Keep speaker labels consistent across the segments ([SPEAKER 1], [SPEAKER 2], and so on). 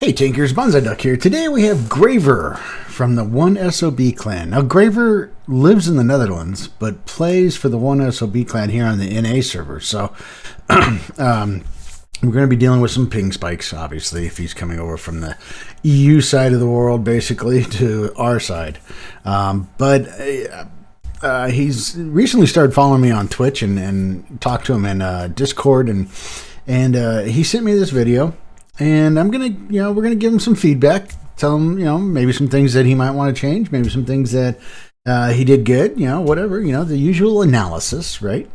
[SPEAKER 1] Hey Tinkers, Bonsai Duck here. Today we have Grraver from the 1SOB clan. Now Grraver lives in the Netherlands, but plays for the 1SOB clan here on the NA server. So we're going to be dealing with some ping spikes, obviously, if he's coming over from the EU side of the world, basically, to our side. He's recently started following me on Twitch and talked to him in Discord, and he sent me this video. And I'm gonna, we're gonna give him some feedback. Tell him, maybe some things that he might want to change, maybe some things that he did good, whatever, the usual analysis, right?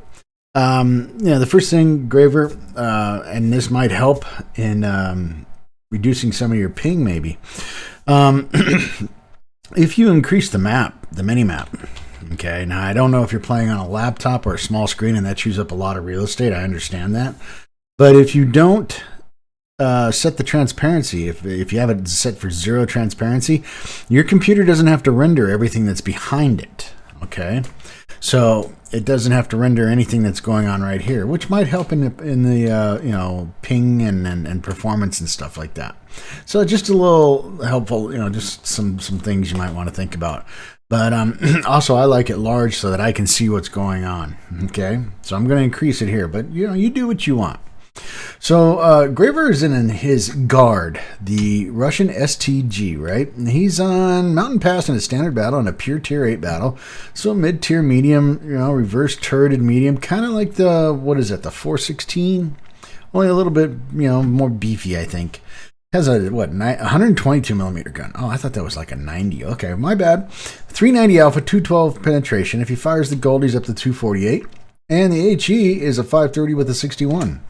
[SPEAKER 1] The first thing, Grraver, and this might help in reducing some of your ping, maybe. If you increase the map, the mini map, okay. Now I don't know if you're playing on a laptop or a small screen, and that chews up a lot of real estate. I understand that, but if you don't set the transparency, if you have it set for 0 transparency, your computer doesn't have to render everything that's behind it. Okay, so it doesn't have to render anything that's going on right here, which might help in the ping and performance and stuff like that. So just a little helpful, just some things you might want to think about. But also I like it large so that I can see what's going on. Okay, so I'm going to increase it here, but you do what you want. So Grraver is in his guard, the Russian STG, right? And he's on Mountain Pass in a standard battle and a pure tier 8 battle. So mid-tier medium, reverse turreted medium, kind of like the, the 416? Only a little bit, more beefy, I think. Has a, 122 millimeter gun. Oh, I thought that was like a 90. Okay, my bad. 390 alpha, 212 penetration. If he fires the gold, he's up to 248. And the HE is a 530 with a 61.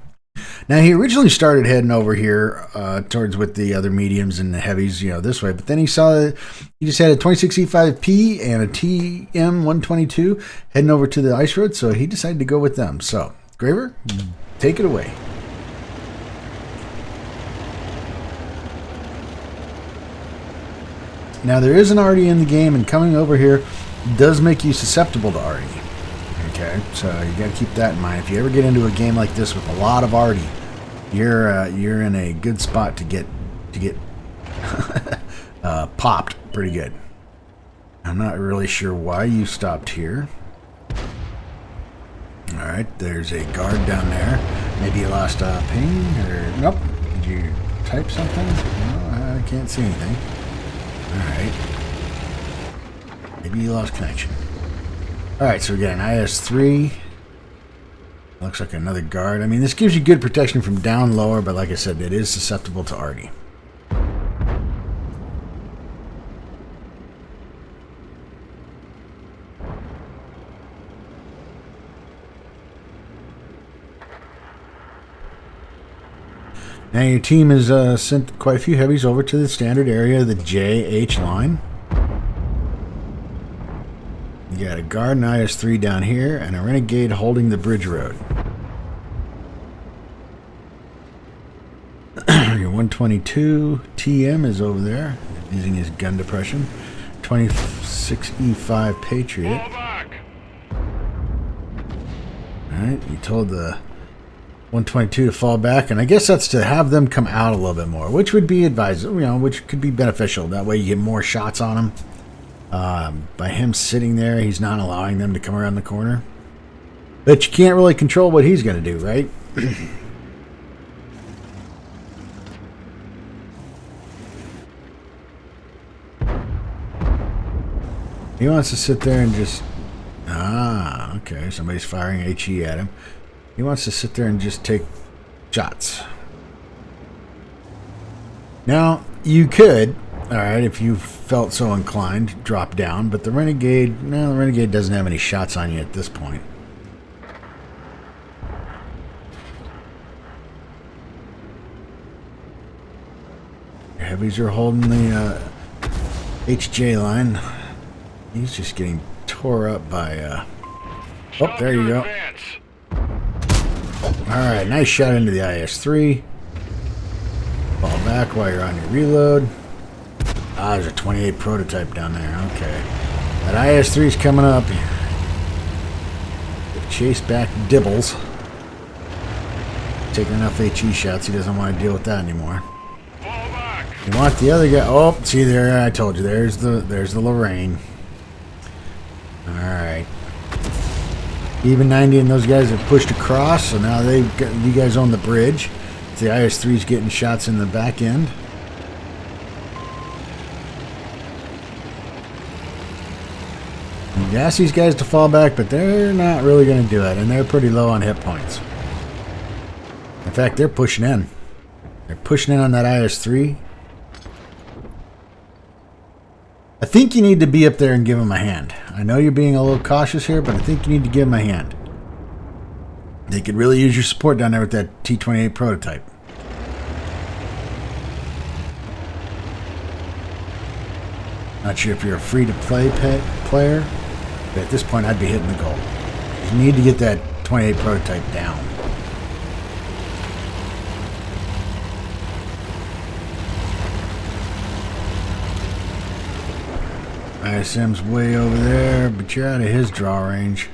[SPEAKER 1] Now, he originally started heading over here towards with the other mediums and the heavies, this way. But then he saw that he just had a 26E5P and a TM122 heading over to the ice road, so he decided to go with them. So, Grraver, take it away. Now, there is an arty in the game, and coming over here does make you susceptible to arty. Okay, so you got to keep that in mind. If you ever get into a game like this with a lot of arty, you're in a good spot to get popped pretty good. I'm not really sure why you stopped here. All right, there's a guard down there. Maybe you lost a ping, or nope. Did you type something? No, I can't see anything. All right, maybe you lost connection. Alright, so we got an IS-3. Looks like another guard. I mean, this gives you good protection from down lower, but like I said, it is susceptible to arty. Now your team has sent quite a few heavies over to the standard area, the JH line. You got a guard and IS-3 down here, and a renegade holding the bridge road. Your 122 TM is over there, using his gun depression. 26E5 Patriot. Alright, you told the 122 to fall back, and I guess that's to have them come out a little bit more, which would be advisable, which could be beneficial. That way you get more shots on them. By him sitting there, he's not allowing them to come around the corner. But you can't really control what he's going to do, right? He wants to sit there and just... Ah, okay. Somebody's firing HE at him. He wants to sit there and just take shots. Now, you could... Alright, if you felt so inclined, drop down, but the Renegade, no, the Renegade doesn't have any shots on you at this point. Your heavies are holding the HJ line. He's just getting tore up by, oh, there you go. Alright, nice shot into the IS-3. Fall back while you're on your reload. Ah, there's a 28 prototype down there. Okay. That IS-3 is coming up. Chase back Dibbles. Taking enough HE shots, he doesn't want to deal with that anymore. You want the other guy. Oh, see there, I told you. There's the Lorraine. All right. Even 90 and those guys have pushed across, so now they've got, you guys own the bridge. The IS-3's getting shots in the back end. You ask these guys to fall back, but they're not really going to do it, and they're pretty low on hit points. In fact, they're pushing in. They're pushing in on that IS-3. I think you need to be up there and give them a hand. I know you're being a little cautious here, but I think you need to give them a hand. They could really use your support down there with that T-28 prototype. Not sure if you're a free-to-play player, but at this point I'd be hitting the goal. You need to get that 28 prototype down. ISM's way over there, but you're out of his draw range.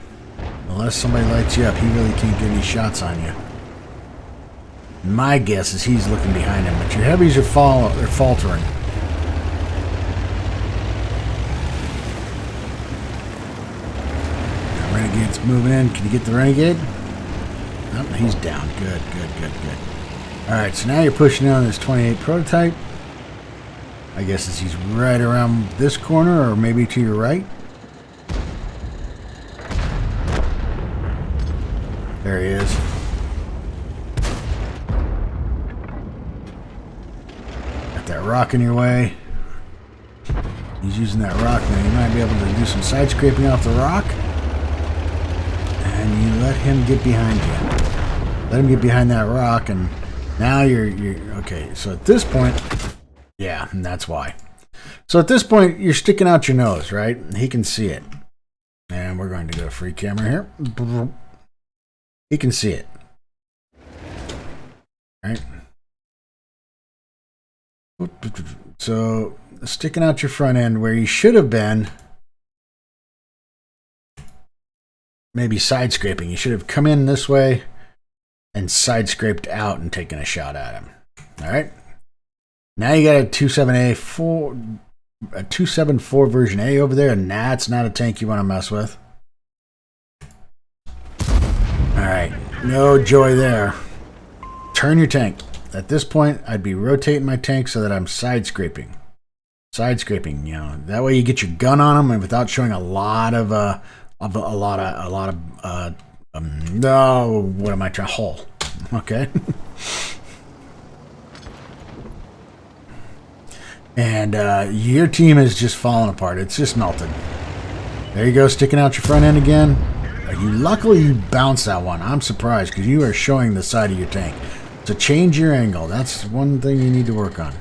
[SPEAKER 1] Unless somebody lights you up, he really can't get any shots on you. My guess is he's looking behind him, but your heavies are faltering. The Renegade's moving in. Can you get the Renegade? Nope, he's down. Good. Alright, so now you're pushing on this 28 prototype. I guess he's right around this corner, or maybe to your right. There he is. Got that rock in your way. He's using that rock now. You might be able to do some side scraping off the rock. And you let him get behind you. Let him get behind that rock, and now you're okay. So at this point, yeah, and that's why. So at this point, you're sticking out your nose, right? He can see it. And we're going to go free camera here. He can see it. Right? So sticking out your front end where you should have been maybe side scraping. You should have come in this way and side scraped out and taken a shot at him. All right? Now you got a 274 version A over there, and that's not a tank you want to mess with. Alright, no joy there. Turn your tank. At this point, I'd be rotating my tank so that I'm side scraping. Side scraping, you know, that way you get your gun on them and without showing a lot of no, what am I trying? Hull. Okay. And your team is just falling apart. It's just melted. There you go, sticking out your front end again. Luckily, you bounced that one. I'm surprised because you are showing the side of your tank. So change your angle. That's one thing you need to work on.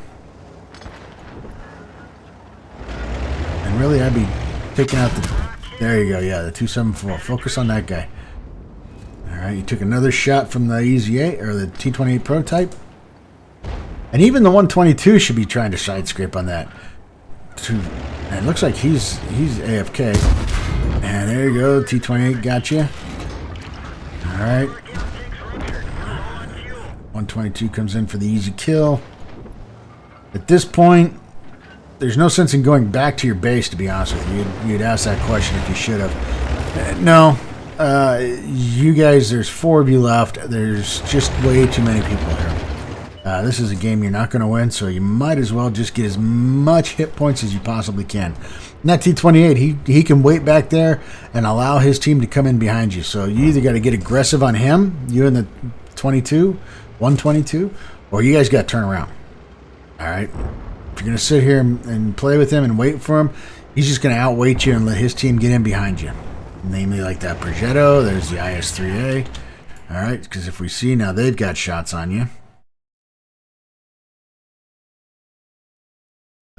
[SPEAKER 1] And really, I'd be taking out the... There you go, yeah, the 274. Focus on that guy. All right, you took another shot from the Easy 8 or the T-28 prototype. And even the 122 should be trying to side scrape on that. And it looks like he's AFK. And there you go, T-28 got you. All right. 122 comes in for the easy kill. At this point, there's no sense in going back to your base, to be honest with you. You'd ask that question if you should have. No. You guys, there's 4 of you left. There's just way too many people here. This is a game you're not going to win, so you might as well just get as much hit points as you possibly can. And that T-28, he can wait back there and allow his team to come in behind you. So you either got to get aggressive on him, you and the 122, or you guys got to turn around. All right? If you're going to sit here and play with him and wait for him, he's just going to outweight you and let his team get in behind you. Namely like that Progetto, there's the IS-3A. All right? Because if we see now, they've got shots on you.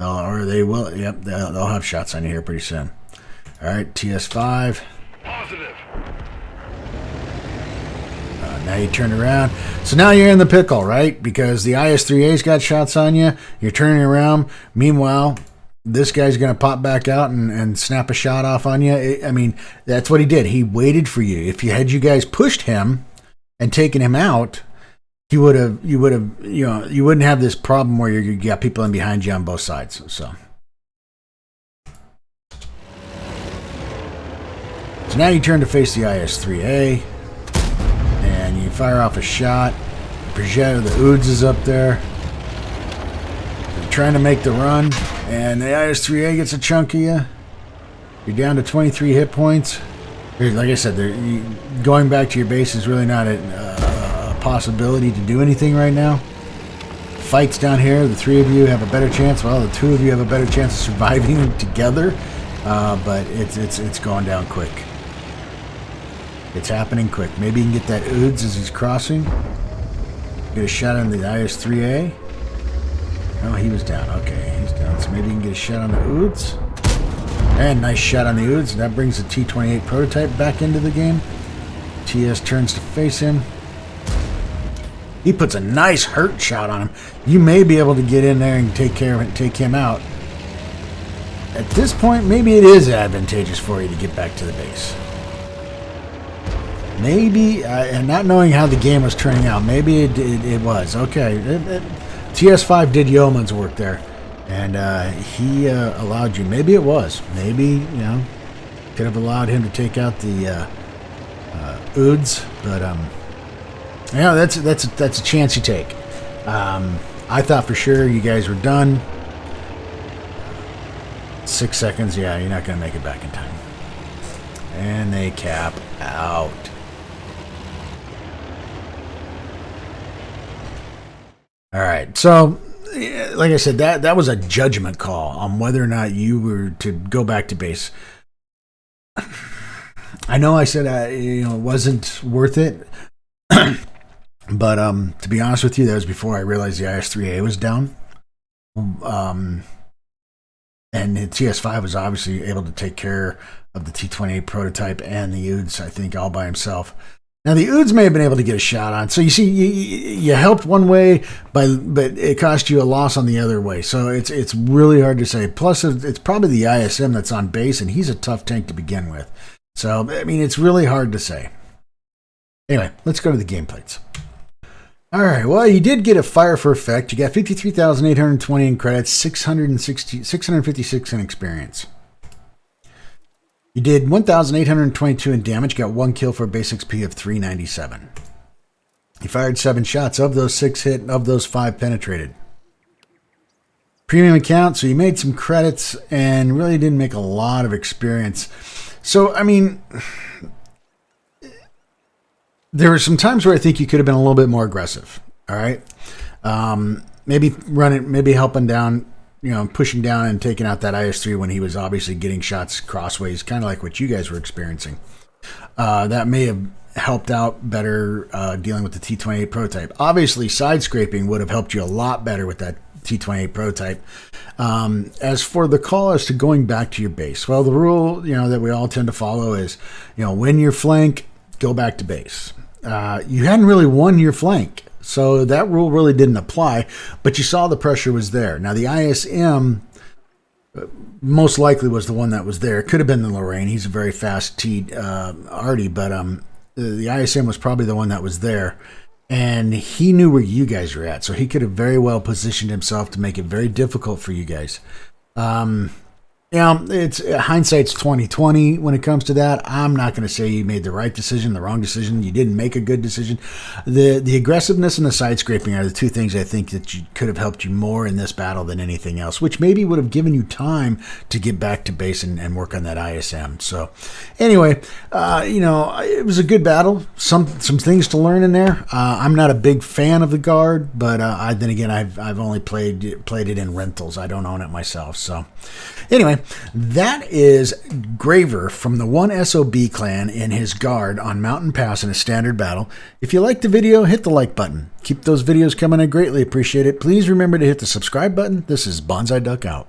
[SPEAKER 1] Or they will. Yep, they'll have shots on you here pretty soon. All right, TS5. Positive. Now you turn around. So now you're in the pickle, right? Because the IS-3A's got shots on you. You're turning around. Meanwhile, this guy's going to pop back out and snap a shot off on you. I mean, that's what he did. He waited for you. If you guys pushed him and taken him out, you wouldn't have this problem where you got people in behind you on both sides. So now you turn to face the IS-3A, and you fire off a shot. Grraver, the Oods is up there. You're trying to make the run, and the IS-3A gets a chunk of you. You're down to 23 hit points. Like I said, going back to your base is really not a possibility to do anything right now. Fights down here, the three of you have a better chance. Well, the two of you have a better chance of surviving together, but it's going down quick. It's happening quick. Maybe you can get that Oods as he's crossing. Get a shot on the IS-3A. Oh, he was down. Okay, he's down. So maybe you can get a shot on the Oods. And nice shot on the Oods. That brings the T-28 prototype back into the game. TS turns to face him. He puts a nice hurt shot on him. You may be able to get in there and take care of it and take him out. At this point, maybe it is advantageous for you to get back to the base. Maybe, and not knowing how the game was turning out, maybe it was. Okay, TS5 did yeoman's work there, and he allowed you. Maybe it was. Maybe, could have allowed him to take out the Oods, but that's a chance you take. I thought for sure you guys were done. 6 seconds, yeah, you're not going to make it back in time. And they cap out. All right, so like I said, that was a judgment call on whether or not you were to go back to base. I know I said it wasn't worth it, but to be honest with you, that was before I realized the IS-3A was down, and the TS5 was obviously able to take care of the T-28 prototype and the Oods, I think, all by himself. Now, the Oods may have been able to get a shot on. So, you see, you helped one way, but it cost you a loss on the other way. So, it's really hard to say. Plus, it's probably the ISM that's on base, and he's a tough tank to begin with. So, I mean, it's really hard to say. Anyway, let's go to the gameplays. All right, well, you did get a fire for effect. You got 53,820 in credits, 656 in experience. You did 1,822 in damage, got 1 kill for a base XP of 397. You fired 7 shots. Of those 6 hit, of those 5 penetrated. Premium account, so you made some credits and really didn't make a lot of experience. So, I mean, there were some times where I think you could have been a little bit more aggressive. All right, maybe helping down, pushing down and taking out that IS-3 when he was obviously getting shots crossways, kind of like what you guys were experiencing. That may have helped out better dealing with the T-28 prototype. Obviously, side scraping would have helped you a lot better with that T-28 prototype. As for the call as to going back to your base, well, the rule that we all tend to follow is, win your flank, go back to base. You hadn't really won your flank, so that rule really didn't apply, but you saw the pressure was there. Now, the ISM most likely was the one that was there. It could have been the Lorraine. He's a very fast arty, but the ISM was probably the one that was there, and he knew where you guys were at, so he could have very well positioned himself to make it very difficult for you guys. It's hindsight's 20/20 when it comes to that. I'm not going to say you made the right decision, the wrong decision. You didn't make a good decision. The aggressiveness and the side scraping are the two things I think that could have helped you more in this battle than anything else, which maybe would have given you time to get back to base and work on that ISM. So anyway, it was a good battle. Some things to learn in there. I'm not a big fan of the guard, but then again, I've only played it in rentals. I don't own it myself. So anyway, that is Grraver from the 1SOB clan in his guard on Mountain Pass in a standard battle. If you liked the video, hit the like button. Keep those videos coming. I greatly appreciate it. Please remember to hit the subscribe button. This is Bonsai Duck out.